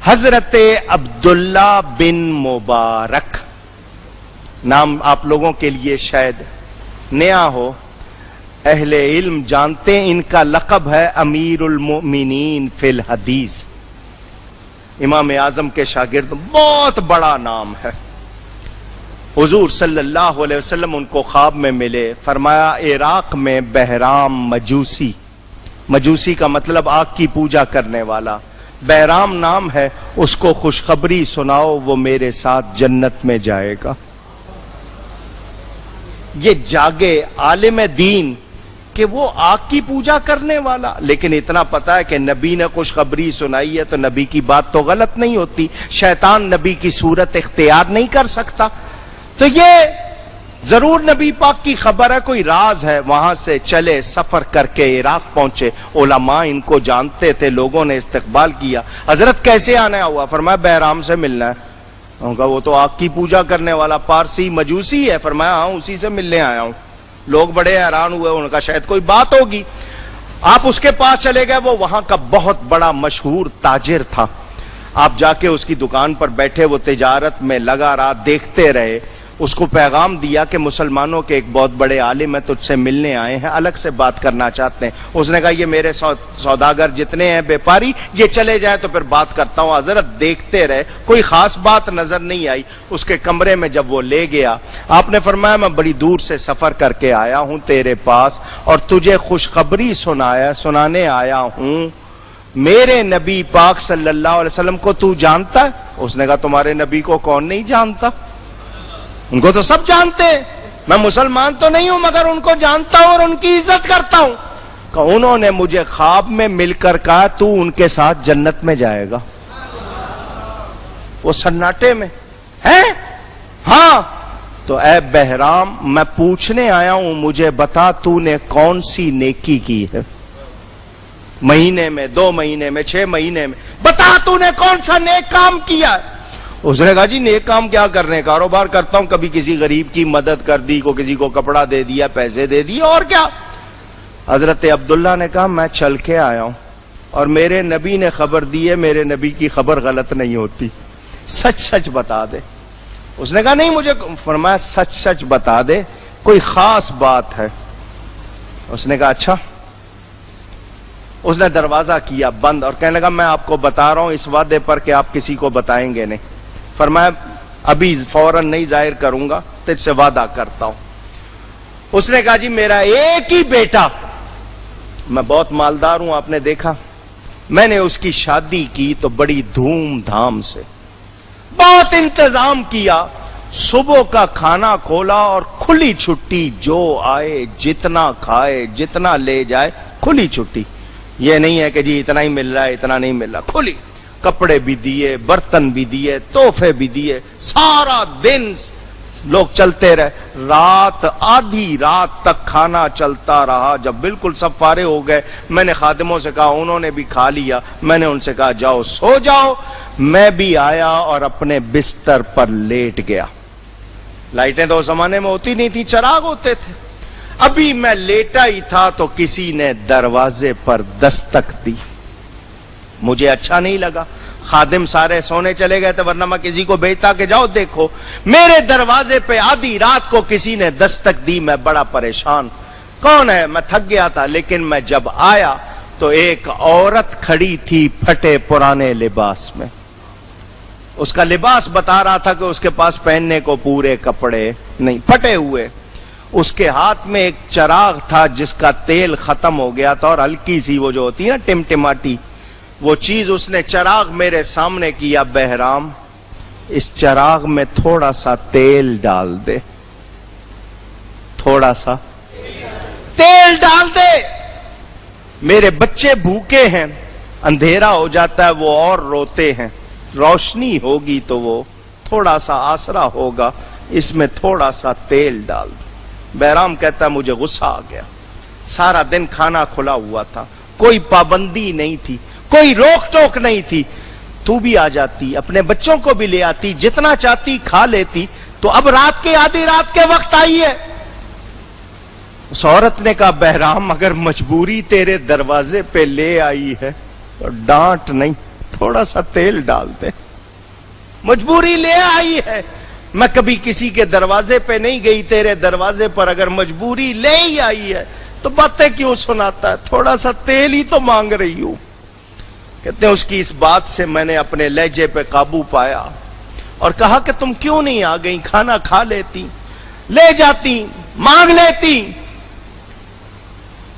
حضرت عبداللہ بن مبارک نام آپ لوگوں کے لیے شاید نیا ہو، اہل علم جانتے ہیں ان کا لقب ہے امیر المؤمنین فی الحدیث، امام اعظم کے شاگرد، بہت بڑا نام ہے۔ حضور صلی اللہ علیہ وسلم ان کو خواب میں ملے، فرمایا عراق میں بہرام مجوسی کا مطلب آگ کی پوجا کرنے والا، بہرام نام ہے، اس کو خوشخبری سناؤ وہ میرے ساتھ جنت میں جائے گا۔ یہ جاگے عالم دین کہ وہ آگ کی پوجا کرنے والا، لیکن اتنا پتا ہے کہ نبی نے خوشخبری سنائی ہے تو نبی کی بات تو غلط نہیں ہوتی، شیطان نبی کی صورت اختیار نہیں کر سکتا، تو یہ ضرور نبی پاک کی خبر ہے، کوئی راز ہے۔ وہاں سے چلے، سفر کر کے عراق پہنچے، علماء ان کو جانتے تھے، لوگوں نے استقبال کیا۔ حضرت کیسے آنا ہوا؟ فرمایا بہرام سے ملنا ہے۔ ان کا وہ تو آگ کی پوجا کرنے والا پارسی مجوسی ہے۔ فرمایا ہاں اسی سے ملنے آیا ہوں۔ لوگ بڑے حیران ہوئے، ان کا شاید کوئی بات ہوگی۔ آپ اس کے پاس چلے گئے، وہ وہاں کا بہت بڑا مشہور تاجر تھا۔ آپ جا کے اس کی دکان پر بیٹھے، وہ تجارت میں لگا رہا، دیکھتے رہے۔ اس کو پیغام دیا کہ مسلمانوں کے ایک بہت بڑے عالم ہیں، تجھ سے ملنے آئے ہیں، الگ سے بات کرنا چاہتے ہیں۔ اس نے کہا یہ میرے سوداگر جتنے ہیں بیپاری، یہ چلے جائیں تو پھر بات کرتا ہوں۔ حضرت دیکھتے رہے، کوئی خاص بات نظر نہیں آئی۔ اس کے کمرے میں جب وہ لے گیا، آپ نے فرمایا میں بڑی دور سے سفر کر کے آیا ہوں تیرے پاس اور تجھے خوشخبری سنانے آیا ہوں، میرے نبی پاک صلی اللہ علیہ وسلم کو تو جانتا ہے؟ اس نے کہا تمہارے نبی کو کون نہیں جانتا، ان کو تو سب جانتے ہیں، میں مسلمان تو نہیں ہوں مگر ان کو جانتا ہوں اور ان کی عزت کرتا ہوں۔ کہ انہوں نے مجھے خواب میں مل کر کہا تو ان کے ساتھ جنت میں جائے گا۔ وہ سناٹے میں ہے، ہاں تو اے بہرام میں پوچھنے آیا ہوں، مجھے بتا تو نے کون سی نیکی کی ہے، مہینے میں، 2 مہینے میں، 6 مہینے میں، بتا تو نے کون سا نیک کام کیا ہے۔ اس نے کہا جی نیک کام کیا کرنے، کاروبار کرتا ہوں، کبھی کسی غریب کی مدد کر دی، کو کسی کو کپڑا دے دیا، پیسے دے دیے، اور کیا۔ حضرت عبداللہ نے کہا میں چل کے آیا ہوں اور میرے نبی نے خبر دی ہے، میرے نبی کی خبر غلط نہیں ہوتی، سچ سچ بتا دے۔ اس نے کہا نہیں مجھے، فرمایا سچ سچ بتا دے، کوئی خاص بات ہے۔ اس نے کہا اچھا۔ اس نے دروازہ کیا بند اور کہنے لگا میں آپ کو بتا رہا ہوں اس وعدے پر کہ آپ کسی کو بتائیں گے نہیں۔ فرمایا ابھی فوراً نہیں ظاہر کروں گا، تجھ سے وعدہ کرتا ہوں۔ اس نے کہا جی میرا ایک ہی بیٹا، میں بہت مالدار ہوں، آپ نے دیکھا، میں نے اس کی شادی کی تو بڑی دھوم دھام سے، بہت انتظام کیا، صبح کا کھانا کھولا اور کھلی چھٹی، جو آئے جتنا کھائے جتنا لے جائے، کھلی چھٹی۔ یہ نہیں ہے کہ جی اتنا ہی مل رہا ہے اتنا نہیں مل رہا، کھلی، کپڑے بھی دیے، برتن بھی دیے، تحفے بھی دیے، سارا دن لوگ چلتے رہے۔ رات، آدھی رات تک کھانا چلتا رہا۔ جب بالکل سب فارغ ہو گئے، میں نے خادموں سے کہا، انہوں نے بھی کھا لیا، میں نے ان سے کہا جاؤ سو جاؤ۔ میں بھی آیا اور اپنے بستر پر لیٹ گیا۔ لائٹیں تو اس زمانے میں ہوتی نہیں تھی، چراغ ہوتے تھے۔ ابھی میں لیٹا ہی تھا تو کسی نے دروازے پر دستک دی، مجھے اچھا نہیں لگا، خادم سارے سونے چلے گئے تھے ورنہ میں کسی کو بھیجتا کہ جاؤ دیکھو۔ میرے دروازے پہ آدھی رات کو کسی نے دستک دی، میں بڑا پریشان، کون ہے؟ میں تھک گیا تھا، لیکن میں جب آیا تو ایک عورت کھڑی تھی پھٹے پرانے لباس میں۔ اس کا لباس بتا رہا تھا کہ اس کے پاس پہننے کو پورے کپڑے نہیں، پھٹے ہوئے۔ اس کے ہاتھ میں ایک چراغ تھا جس کا تیل ختم ہو گیا تھا اور ہلکی سی وہ جو ہوتی ہے نا ٹمٹماٹی، وہ چیز اس نے چراغ میرے سامنے کیا، بہرام اس چراغ میں تھوڑا سا تیل ڈال دے، تھوڑا سا تیل ڈال دے، میرے بچے بھوکے ہیں، اندھیرا ہو جاتا ہے وہ اور روتے ہیں، روشنی ہوگی تو وہ تھوڑا سا آسرا ہوگا، اس میں تھوڑا سا تیل ڈال دو۔ بہرام کہتا ہے مجھے غصہ آ گیا، سارا دن کھانا کھلا ہوا تھا، کوئی پابندی نہیں تھی، کوئی روک ٹوک نہیں تھی، تو بھی آ جاتی، اپنے بچوں کو بھی لے آتی، جتنا چاہتی کھا لیتی، تو اب رات کے آدھی رات کے وقت آئی ہے۔ اس عورت نے کہا بہرام اگر مجبوری تیرے دروازے پہ لے آئی ہے تو ڈانٹ نہیں، تھوڑا سا تیل ڈال دے. مجبوری لے آئی ہے. میں کبھی کسی کے دروازے پہ نہیں گئی, تیرے دروازے پر اگر مجبوری لے ہی آئی ہے تو باتیں کیوں سناتا ہے؟ تھوڑا سا تیل ہی تو مانگ رہی ہوں. کہتے ہیں اس کی اس بات سے میں نے اپنے لہجے پہ قابو پایا اور کہا کہ تم کیوں نہیں آ گئی؟ کھانا کھا لیتی, لے جاتی, مانگ لیتی.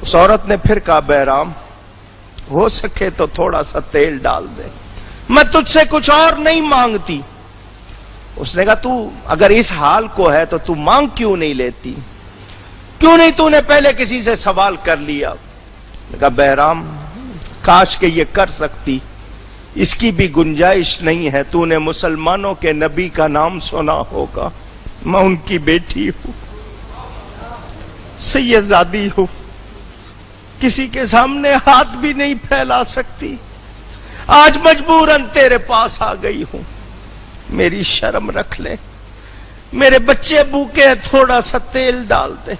اس عورت نے پھر کہا بہرام ہو سکے تو تھوڑا سا تیل ڈال دے, میں تجھ سے کچھ اور نہیں مانگتی. اس نے کہا تو اگر اس حال کو ہے تو تو مانگ کیوں نہیں لیتی؟ کیوں نہیں تو نے پہلے کسی سے سوال کر لیا؟ کہا بہرام کاش کہ یہ کر سکتی, اس کی بھی گنجائش نہیں ہے. تو نے مسلمانوں کے نبی کا نام سنا ہوگا, میں ان کی بیٹی ہوں, سیدزادی ہوں, کسی کے سامنے ہاتھ بھی نہیں پھیلا سکتی. آج مجبوراً تیرے پاس آ گئی ہوں, میری شرم رکھ لے. میرے بچے بھوکے ہیں, تھوڑا سا تیل ڈال دے.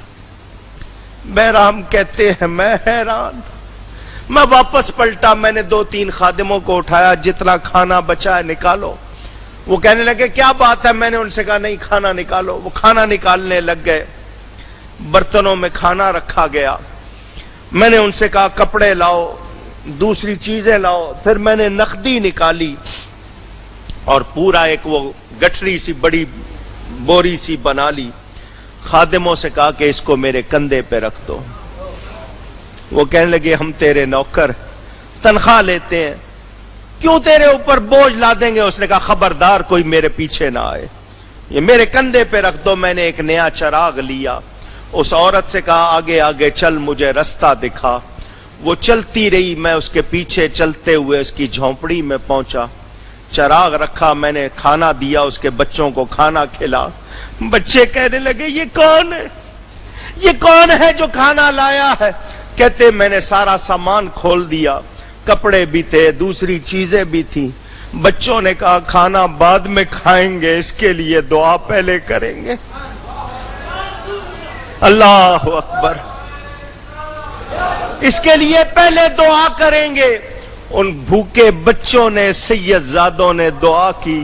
بہرام کہتے ہیں میں حیران. میں واپس پلٹا, میں نے 2-3 خادموں کو اٹھایا, جتنا کھانا بچا ہے نکالو. وہ کہنے لگے کیا بات ہے؟ میں نے ان سے کہا نہیں کھانا نکالو. وہ کھانا نکالنے لگ گئے. برتنوں میں کھانا رکھا گیا. میں نے ان سے کہا کپڑے لاؤ, دوسری چیزیں لاؤ. پھر میں نے نقدی نکالی اور پورا ایک وہ گٹھری سی بڑی بوری سی بنا لی. خادموں سے کہا کہ اس کو میرے کندھے پہ رکھ دو. وہ کہنے لگے ہم تیرے نوکر, تنخواہ لیتے ہیں, کیوں تیرے اوپر بوجھ لا دیں گے؟ اس نے کہا خبردار کوئی میرے پیچھے نہ آئے, یہ میرے کندھے پہ رکھ دو. میں نے ایک نیا چراغ لیا, اس عورت سے کہا آگے آگے چل, مجھے رستہ دکھا. وہ چلتی رہی, میں اس کے پیچھے چلتے ہوئے اس کی جھونپڑی میں پہنچا. چراغ رکھا, میں نے کھانا دیا, اس کے بچوں کو کھانا کھلا. بچے کہنے لگے یہ کون ہے, یہ کون ہے جو کھانا لایا ہے؟ کہتے میں نے سارا سامان کھول دیا, کپڑے بھی تھے, دوسری چیزیں بھی تھی. بچوں نے کہا کھانا بعد میں کھائیں گے, اس کے لیے دعا پہلے کریں گے. اللہ اکبر, اس کے لیے پہلے دعا کریں گے. ان بھوکے بچوں نے, سیدزادوں نے دعا کی,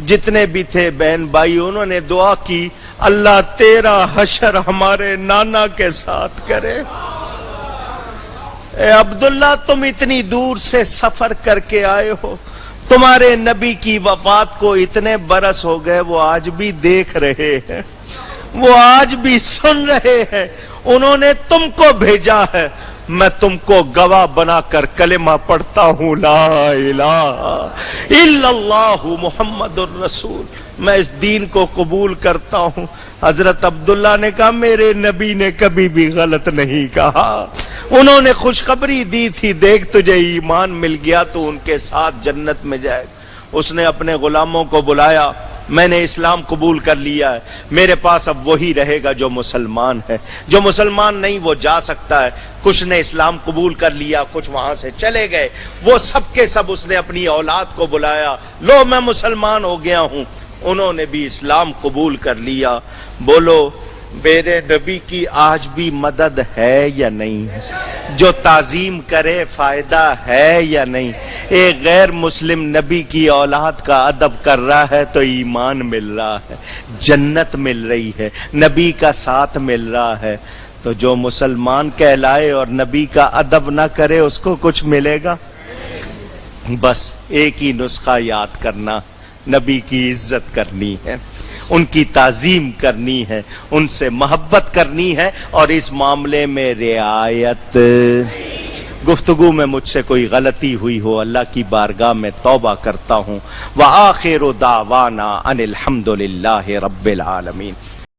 جتنے بھی تھے بہن بھائی انہوں نے دعا کی اللہ تیرا حشر ہمارے نانا کے ساتھ کرے. اے عبداللہ تم اتنی دور سے سفر کر کے آئے ہو, تمہارے نبی کی وفات کو اتنے برس ہو گئے, وہ آج بھی دیکھ رہے ہیں, وہ آج بھی سن رہے ہیں. انہوں نے تم کو بھیجا ہے, میں تم کو گواہ بنا کر کلمہ پڑھتا ہوں لا الہ الا اللہ محمد الرسول. میں اس دین کو قبول کرتا ہوں. حضرت عبداللہ نے کہا میرے نبی نے کبھی بھی غلط نہیں کہا, انہوں نے خوشخبری دی تھی دیکھ تجھے ایمان مل گیا تو ان کے ساتھ جنت میں جائے. اس نے اپنے غلاموں کو بلایا, میں نے اسلام قبول کر لیا ہے, میرے پاس اب وہی رہے گا جو مسلمان ہے, جو مسلمان نہیں وہ جا سکتا ہے. کچھ نے اسلام قبول کر لیا, کچھ وہاں سے چلے گئے. وہ سب کے سب اس نے اپنی اولاد کو بلایا, لو میں مسلمان ہو گیا ہوں. انہوں نے بھی اسلام قبول کر لیا. بولو میرے نبی کی آج بھی مدد ہے یا نہیں ہے؟ جو تعظیم کرے فائدہ ہے یا نہیں؟ ایک غیر مسلم نبی کی اولاد کا ادب کر رہا ہے تو ایمان مل رہا ہے, جنت مل رہی ہے, نبی کا ساتھ مل رہا ہے. تو جو مسلمان کہلائے اور نبی کا ادب نہ کرے اس کو کچھ ملے گا؟ بس ایک ہی نسخہ یاد کرنا, نبی کی عزت کرنی ہے, ان کی تعظیم کرنی ہے, ان سے محبت کرنی ہے, اور اس معاملے میں رعایت. گفتگو میں مجھ سے کوئی غلطی ہوئی ہو اللہ کی بارگاہ میں توبہ کرتا ہوں. وآخر دعوانا ان الحمد للہ رب العالمین.